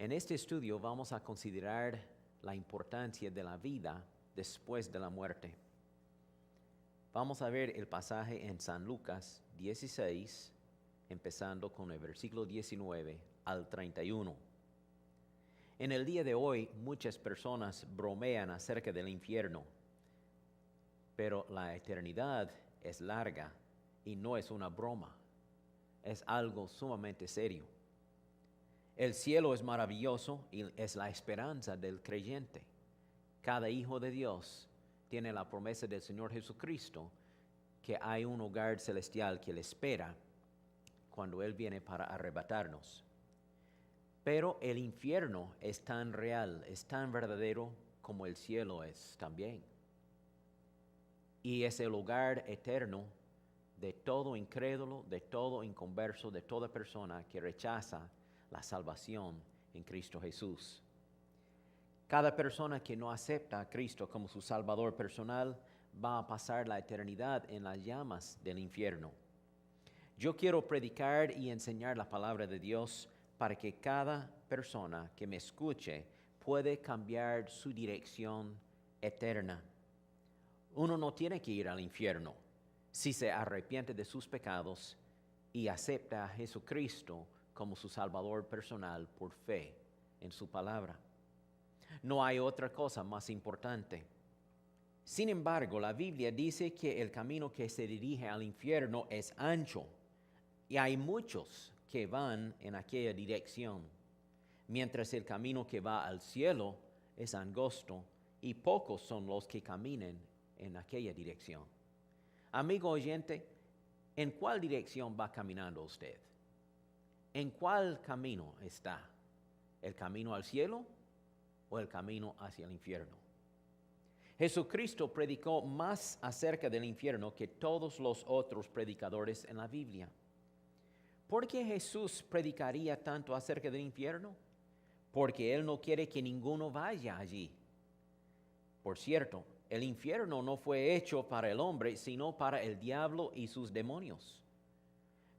En este estudio vamos a considerar la importancia de la vida después de la muerte. Vamos a ver el pasaje en San Lucas 16, empezando con el versículo 19 al 31. En el día de hoy, muchas personas bromean acerca del infierno, pero la eternidad es larga y no es una broma, es algo sumamente serio. El cielo es maravilloso y es la esperanza del creyente. Cada hijo de Dios tiene la promesa del Señor Jesucristo que hay un hogar celestial que le espera cuando Él viene para arrebatarnos. Pero el infierno es tan real, es tan verdadero como el cielo es también. Y es el hogar eterno de todo incrédulo, de todo inconverso, de toda persona que rechaza la salvación en Cristo Jesús. Cada persona que no acepta a Cristo como su Salvador personal va a pasar la eternidad en las llamas del infierno. Yo quiero predicar y enseñar la palabra de Dios para que cada persona que me escuche puede cambiar su dirección eterna. Uno no tiene que ir al infierno si se arrepiente de sus pecados y acepta a Jesucristo como su Salvador personal por fe en su palabra. No hay otra cosa más importante. Sin embargo, la Biblia dice que el camino que se dirige al infierno es ancho y hay muchos que van en aquella dirección, mientras el camino que va al cielo es angosto y pocos son los que caminen en aquella dirección. Amigo oyente, ¿en cuál dirección va caminando usted? ¿En cuál camino está? ¿El camino al cielo o el camino hacia el infierno? Jesucristo predicó más acerca del infierno que todos los otros predicadores en la Biblia. ¿Por qué Jesús predicaría tanto acerca del infierno? Porque Él no quiere que ninguno vaya allí. Por cierto, el infierno no fue hecho para el hombre, sino para el diablo y sus demonios.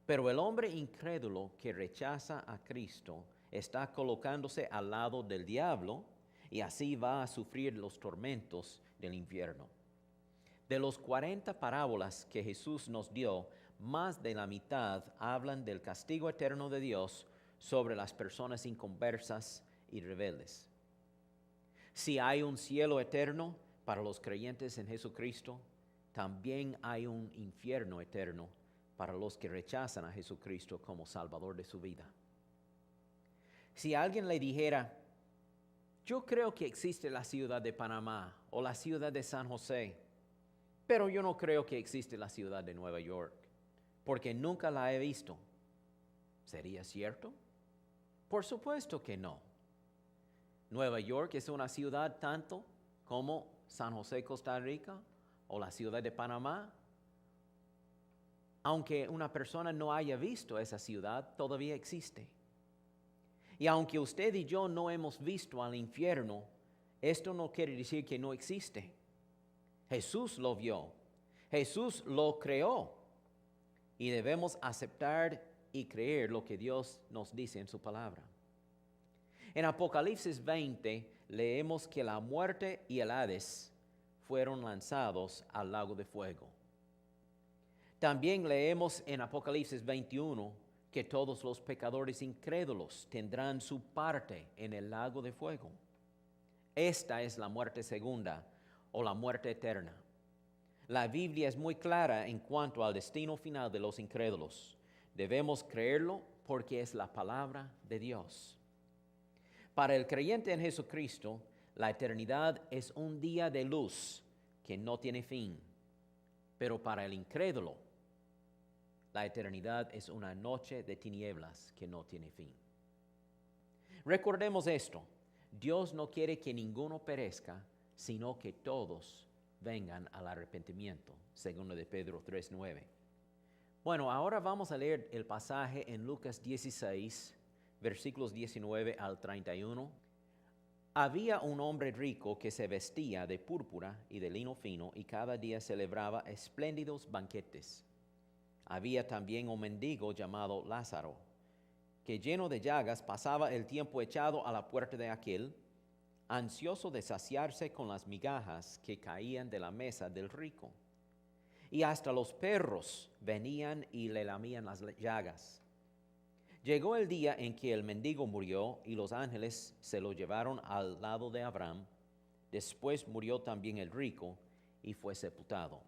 Pero el hombre incrédulo que rechaza a Cristo está colocándose al lado del diablo y así va a sufrir los tormentos del infierno. De los 40 parábolas que Jesús nos dio, más de la mitad hablan del castigo eterno de Dios sobre las personas inconversas y rebeldes. Si hay un cielo eterno para los creyentes en Jesucristo, también hay un infierno eterno para los que rechazan a Jesucristo como Salvador de su vida. Si alguien le dijera, yo creo que existe la ciudad de Panamá o la ciudad de San José, pero yo no creo que existe la ciudad de Nueva York, porque nunca la he visto. ¿Sería cierto? Por supuesto que no. Nueva York es una ciudad tanto como San José, Costa Rica, o la ciudad de Panamá. Aunque una persona no haya visto esa ciudad, todavía existe. Y aunque usted y yo no hemos visto al infierno, esto no quiere decir que no existe. Jesús lo vio, Jesús lo creó, y debemos aceptar y creer lo que Dios nos dice en su palabra. En Apocalipsis 20 leemos que la muerte y el Hades fueron lanzados al lago de fuego. También leemos en Apocalipsis 21 que todos los pecadores incrédulos tendrán su parte en el lago de fuego. Esta es la muerte segunda o la muerte eterna. La Biblia es muy clara en cuanto al destino final de los incrédulos. Debemos creerlo porque es la palabra de Dios. Para el creyente en Jesucristo, la eternidad es un día de luz que no tiene fin. Pero para el incrédulo, la eternidad es una noche de tinieblas que no tiene fin. Recordemos esto, Dios no quiere que ninguno perezca, sino que todos vengan al arrepentimiento, según de Pedro 3:9. Bueno, ahora vamos a leer el pasaje en Lucas 16, versículos 19 al 31. Había un hombre rico que se vestía de púrpura y de lino fino y cada día celebraba espléndidos banquetes. Había también un mendigo llamado Lázaro, que lleno de llagas pasaba el tiempo echado a la puerta de aquel, ansioso de saciarse con las migajas que caían de la mesa del rico. Y hasta los perros venían y le lamían las llagas. Llegó el día en que el mendigo murió y los ángeles se lo llevaron al lado de Abraham. Después murió también el rico y fue sepultado.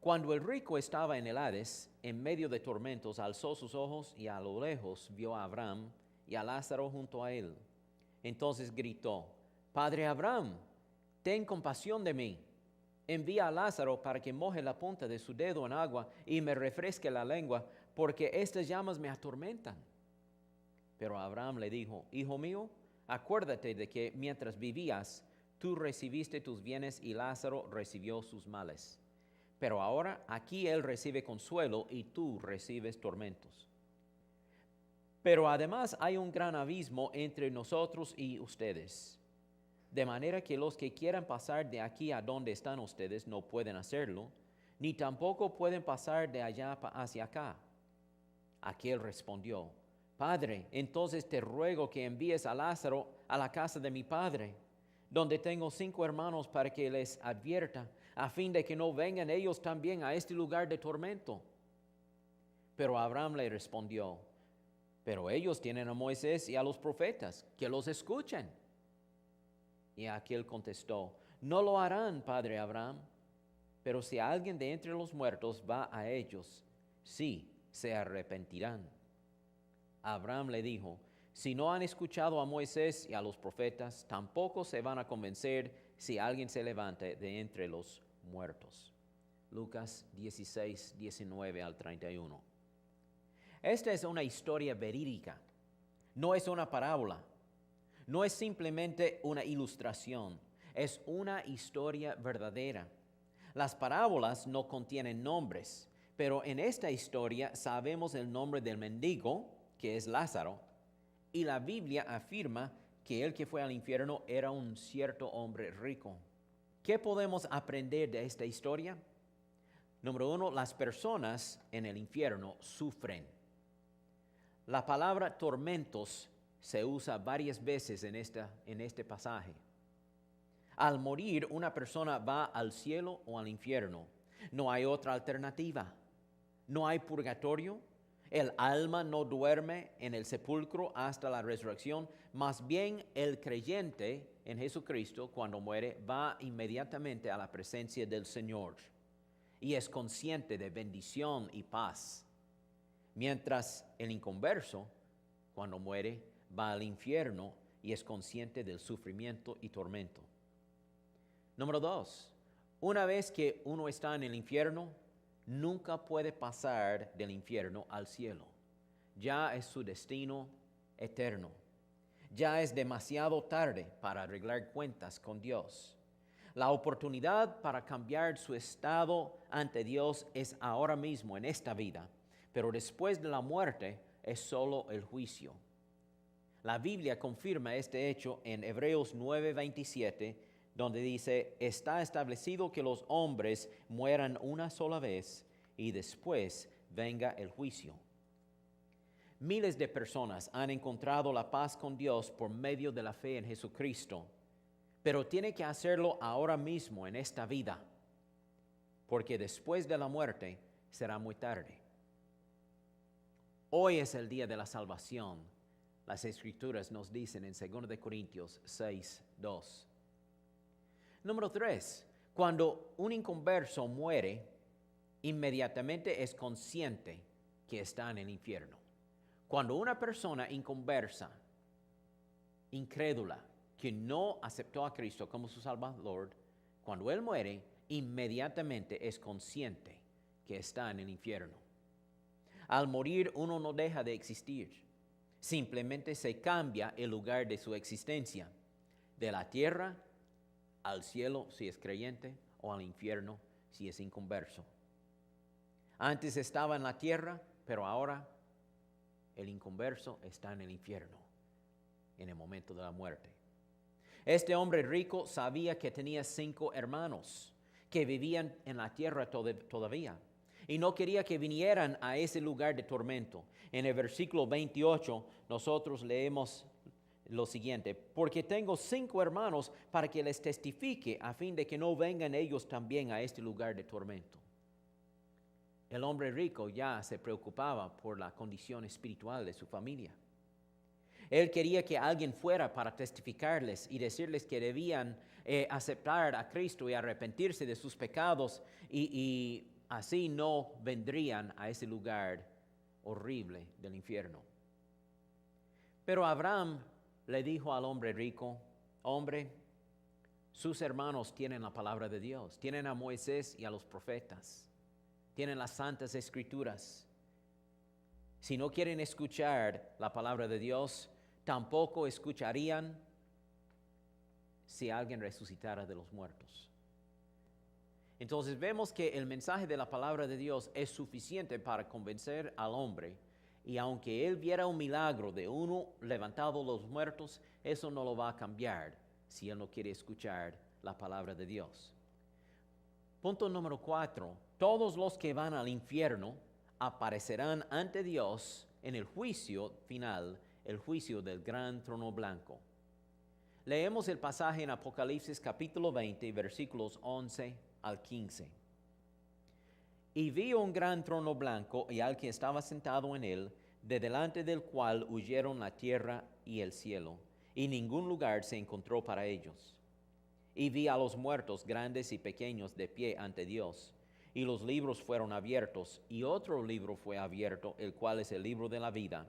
Cuando el rico estaba en el Hades, en medio de tormentos, alzó sus ojos y a lo lejos vio a Abraham y a Lázaro junto a él. Entonces gritó: Padre Abraham, ten compasión de mí. Envía a Lázaro para que moje la punta de su dedo en agua y me refresque la lengua, porque estas llamas me atormentan. Pero Abraham le dijo: Hijo mío, acuérdate de que mientras vivías, tú recibiste tus bienes y Lázaro recibió sus males. Pero ahora aquí él recibe consuelo y tú recibes tormentos. Pero además hay un gran abismo entre nosotros y ustedes, de manera que los que quieran pasar de aquí a donde están ustedes no pueden hacerlo, ni tampoco pueden pasar de allá hacia acá. Aquel respondió: Padre, entonces te ruego que envíes a Lázaro a la casa de mi padre, donde tengo 5 hermanos, para que les advierta, a fin de que no vengan ellos también a este lugar de tormento. Pero Abraham le respondió: Pero ellos tienen a Moisés y a los profetas, que los escuchen. Y aquel contestó: No lo harán, padre Abraham, pero si alguien de entre los muertos va a ellos, sí se arrepentirán. Abraham le dijo: Si no han escuchado a Moisés y a los profetas, tampoco se van a convencer si alguien se levante de entre los muertos. Lucas 16, 19 al 31. Esta es una historia verídica, no es una parábola, no es simplemente una ilustración, es una historia verdadera. Las parábolas no contienen nombres, pero en esta historia sabemos el nombre del mendigo, que es Lázaro, y la Biblia afirma que el que fue al infierno era un cierto hombre rico. ¿Qué podemos aprender de esta historia? Número 1, las personas en el infierno sufren. La palabra tormentos se usa varias veces en este pasaje. Al morir, una persona va al cielo o al infierno. No hay otra alternativa. No hay purgatorio. El alma no duerme en el sepulcro hasta la resurrección. Más bien, el creyente en Jesucristo, cuando muere, va inmediatamente a la presencia del Señor y es consciente de bendición y paz. Mientras el inconverso, cuando muere, va al infierno y es consciente del sufrimiento y tormento. Número 2, una vez que uno está en el infierno, nunca puede pasar del infierno al cielo. Ya es su destino eterno. Ya es demasiado tarde para arreglar cuentas con Dios. La oportunidad para cambiar su estado ante Dios es ahora mismo, en esta vida, pero después de la muerte es solo el juicio. La Biblia confirma este hecho en Hebreos 9:27, donde dice: Está establecido que los hombres mueran una sola vez y después venga el juicio. Miles de personas han encontrado la paz con Dios por medio de la fe en Jesucristo, pero tiene que hacerlo ahora mismo en esta vida, porque después de la muerte será muy tarde. Hoy es el día de la salvación. Las Escrituras nos dicen en 2 Corintios 6:2. Número 3, cuando un inconverso muere, inmediatamente es consciente que está en el infierno. Cuando una persona inconversa, incrédula, que no aceptó a Cristo como su Salvador, cuando él muere, inmediatamente es consciente que está en el infierno. Al morir, uno no deja de existir. Simplemente se cambia el lugar de su existencia, de la tierra al cielo si es creyente, o al infierno si es inconverso. Antes estaba en la tierra, pero ahora el inconverso está en el infierno, en el momento de la muerte. Este hombre rico sabía que tenía 5 hermanos que vivían en la tierra todavía. y no quería que vinieran a ese lugar de tormento. En el versículo 28 nosotros leemos lo siguiente: porque tengo 5 hermanos para que les testifique, a fin de que no vengan ellos también a este lugar de tormento. El hombre rico ya se preocupaba por la condición espiritual de su familia. Él quería que alguien fuera para testificarles y decirles que debían aceptar a Cristo y arrepentirse de sus pecados y así no vendrían a ese lugar horrible del infierno. Pero Abraham le dijo al hombre rico: hombre, sus hermanos tienen la palabra de Dios, tienen a Moisés y a los profetas, tienen las santas escrituras. Si no quieren escuchar la palabra de Dios, tampoco escucharían si alguien resucitara de los muertos. Entonces vemos que el mensaje de la palabra de Dios es suficiente para convencer al hombre, y aunque él viera un milagro de uno levantado los muertos, eso no lo va a cambiar si él no quiere escuchar la palabra de Dios. Punto número 4. Todos los que van al infierno aparecerán ante Dios en el juicio final, el juicio del gran trono blanco. Leemos el pasaje en Apocalipsis capítulo 20, versículos 11 al 15. Y vi un gran trono blanco y al que estaba sentado en él, de delante del cual huyeron la tierra y el cielo, y ningún lugar se encontró para ellos. Y vi a los muertos, grandes y pequeños, de pie ante Dios, y los libros fueron abiertos, y otro libro fue abierto, el cual es el libro de la vida.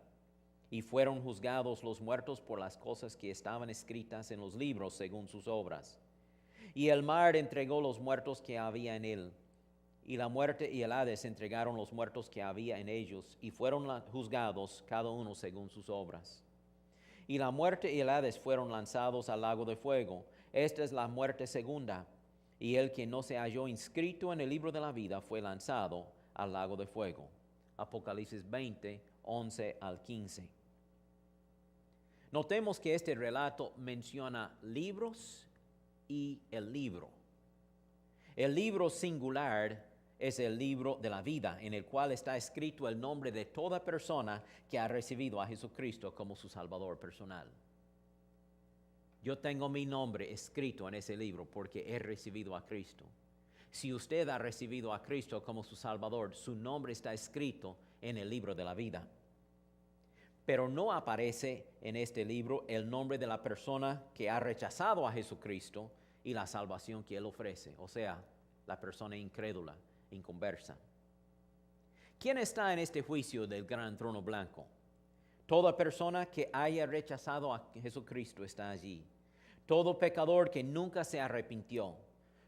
Y fueron juzgados los muertos por las cosas que estaban escritas en los libros según sus obras. Y el mar entregó los muertos que había en él, y la muerte y el Hades entregaron los muertos que había en ellos, y fueron juzgados cada uno según sus obras. Y la muerte y el Hades fueron lanzados al lago de fuego. Esta es la muerte segunda, y el que no se halló inscrito en el libro de la vida fue lanzado al lago de fuego. Apocalipsis 20, 11 al 15. Notemos que este relato menciona libros y el libro. El libro singular es el libro de la vida, en el cual está escrito el nombre de toda persona que ha recibido a Jesucristo como su Salvador personal. Yo tengo mi nombre escrito en ese libro porque he recibido a Cristo. Si usted ha recibido a Cristo como su Salvador, su nombre está escrito en el libro de la vida. Pero no aparece en este libro el nombre de la persona que ha rechazado a Jesucristo y la salvación que Él ofrece, o sea, la persona incrédula, inconversa. ¿Quién está en este juicio del gran trono blanco? Toda persona que haya rechazado a Jesucristo está allí. Todo pecador que nunca se arrepintió.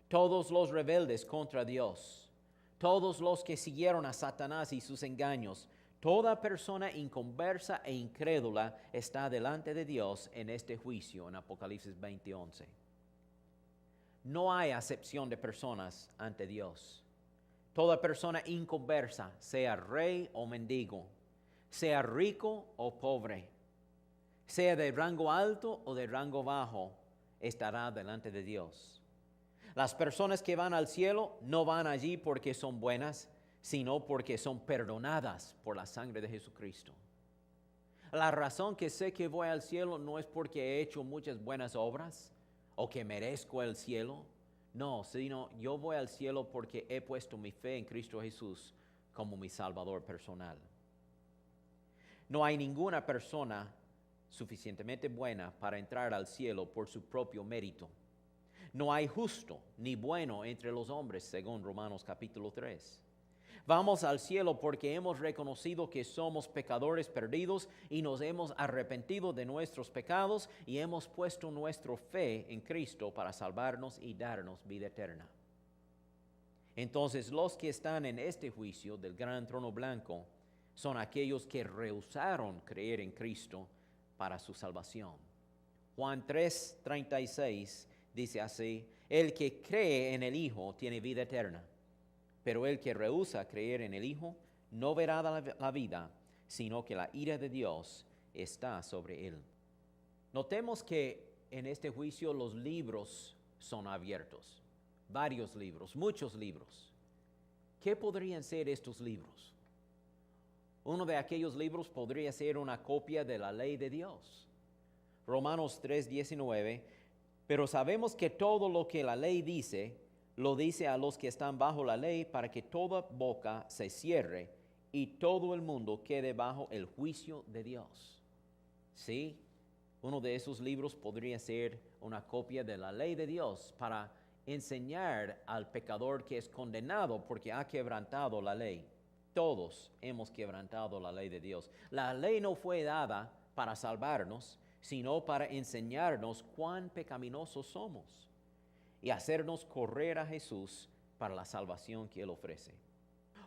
Todos los rebeldes contra Dios. Todos los que siguieron a Satanás y sus engaños. Toda persona inconversa e incrédula está delante de Dios en este juicio en Apocalipsis 20:11. No hay acepción de personas ante Dios. Toda persona inconversa, sea rey o mendigo, sea rico o pobre, sea de rango alto o de rango bajo, estará delante de Dios. Las personas que van al cielo no van allí porque son buenas, sino porque son perdonadas por la sangre de Jesucristo. La razón que sé que voy al cielo no es porque he hecho muchas buenas obras o que merezco el cielo. No, sino yo voy al cielo porque he puesto mi fe en Cristo Jesús como mi Salvador personal. No hay ninguna persona suficientemente buena para entrar al cielo por su propio mérito. No hay justo ni bueno entre los hombres, según Romanos capítulo 3. Vamos al cielo porque hemos reconocido que somos pecadores perdidos y nos hemos arrepentido de nuestros pecados y hemos puesto nuestra fe en Cristo para salvarnos y darnos vida eterna. Entonces los que están en este juicio del gran trono blanco son aquellos que rehusaron creer en Cristo para su salvación. Juan 3:36 dice así: el que cree en el Hijo tiene vida eterna. Pero el que rehúsa creer en el Hijo no verá la vida, sino que la ira de Dios está sobre él. Notemos que en este juicio los libros son abiertos. Varios libros, muchos libros. ¿Qué podrían ser estos libros? Uno de aquellos libros podría ser una copia de la ley de Dios. Romanos 3:19, pero sabemos que todo lo que la ley dice, lo dice a los que están bajo la ley para que toda boca se cierre y todo el mundo quede bajo el juicio de Dios. ¿Sí? Uno de esos libros podría ser una copia de la ley de Dios para enseñar al pecador que es condenado porque ha quebrantado la ley. Todos hemos quebrantado la ley de Dios. La ley no fue dada para salvarnos, sino para enseñarnos cuán pecaminosos somos y hacernos correr a Jesús para la salvación que Él ofrece.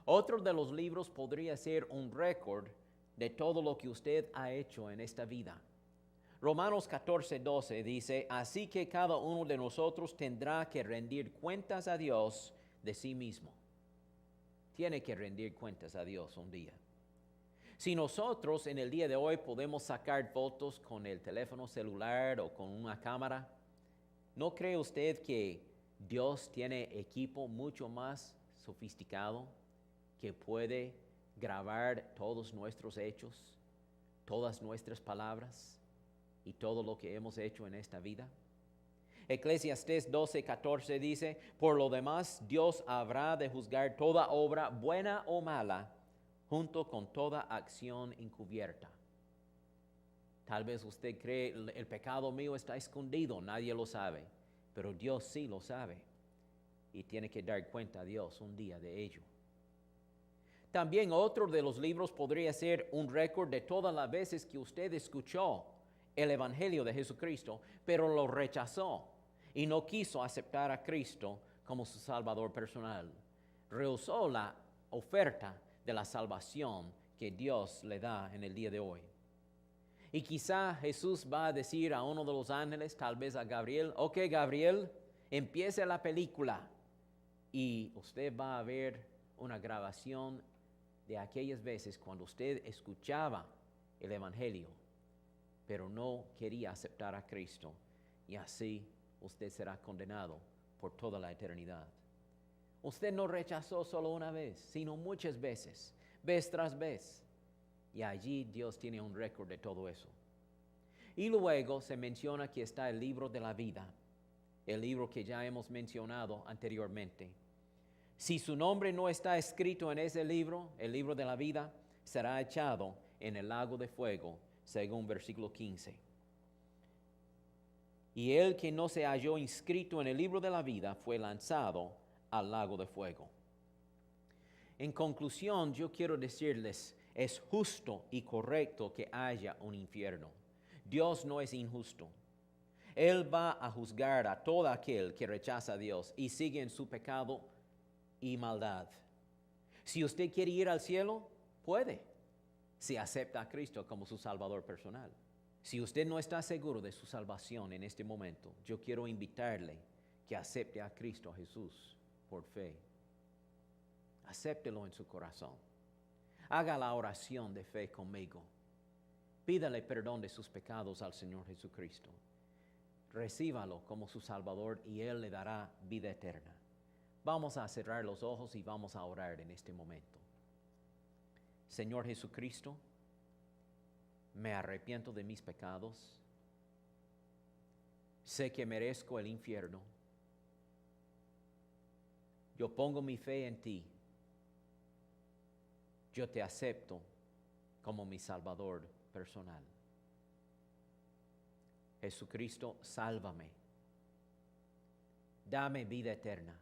Otro de los libros podría ser un récord de todo lo que usted ha hecho en esta vida. Romanos 14:12 dice, así que cada uno de nosotros tendrá que rendir cuentas a Dios de sí mismo. Tiene que rendir cuentas a Dios un día. Si nosotros en el día de hoy podemos sacar fotos con el teléfono celular o con una cámara, ¿no cree usted que Dios tiene equipo mucho más sofisticado que puede grabar todos nuestros hechos, todas nuestras palabras y todo lo que hemos hecho en esta vida? Eclesiastés 12:14 dice, por lo demás Dios habrá de juzgar toda obra buena o mala, junto con toda acción encubierta. Tal vez usted cree el pecado mío está escondido, nadie lo sabe, pero Dios sí lo sabe y tiene que dar cuenta a Dios un día de ello. También otro de los libros podría ser un récord de todas las veces que usted escuchó el Evangelio de Jesucristo, pero lo rechazó y no quiso aceptar a Cristo como su Salvador personal. Rehusó la oferta de la salvación que Dios le da en el día de hoy. Y quizá Jesús va a decir a uno de los ángeles, tal vez a Gabriel, ok Gabriel, empiece la película. Y usted va a ver una grabación de aquellas veces cuando usted escuchaba el Evangelio, pero no quería aceptar a Cristo. Y así usted será condenado por toda la eternidad. Usted no rechazó solo una vez, sino muchas veces, vez tras vez. Y allí Dios tiene un récord de todo eso. Y luego se menciona que está el libro de la vida, el libro que ya hemos mencionado anteriormente. Si su nombre no está escrito en ese libro, el libro de la vida, será echado en el lago de fuego, según versículo 15. Y el que no se halló inscrito en el libro de la vida fue lanzado al lago de fuego. En conclusión, yo quiero decirles, es justo y correcto que haya un infierno. Dios no es injusto. Él va a juzgar a todo aquel que rechaza a Dios y sigue en su pecado y maldad. Si usted quiere ir al cielo, puede, si acepta a Cristo como su Salvador personal. Si usted no está seguro de su salvación en este momento, yo quiero invitarle que acepte a Cristo Jesús por fe. Acéptelo en su corazón. Haga la oración de fe conmigo. Pídale perdón de sus pecados al Señor Jesucristo. Recíbalo como su Salvador y Él le dará vida eterna. Vamos a cerrar los ojos y vamos a orar en este momento. Señor Jesucristo, me arrepiento de mis pecados. Sé que merezco el infierno. Yo pongo mi fe en ti. Yo te acepto como mi Salvador personal. Jesucristo, sálvame. Dame vida eterna.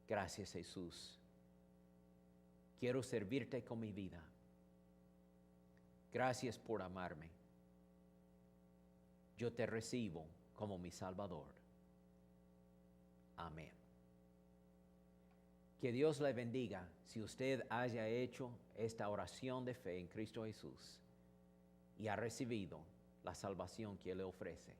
Gracias, Jesús. Quiero servirte con mi vida. Gracias por amarme. Yo te recibo como mi Salvador. Amén. Que Dios le bendiga si usted haya hecho esta oración de fe en Cristo Jesús y ha recibido la salvación que Él le ofrece.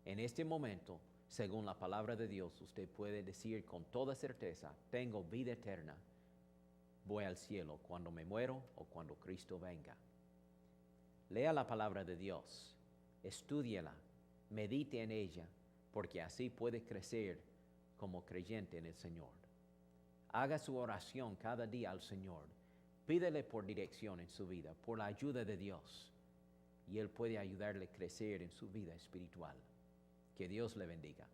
En este momento, según la palabra de Dios, usted puede decir con toda certeza, tengo vida eterna, voy al cielo cuando me muero o cuando Cristo venga. Lea la palabra de Dios, estúdiela, medite en ella, porque así puede crecer como creyente en el Señor. Haga su oración cada día al Señor. Pídele por dirección en su vida, por la ayuda de Dios. Y Él puede ayudarle a crecer en su vida espiritual. Que Dios le bendiga.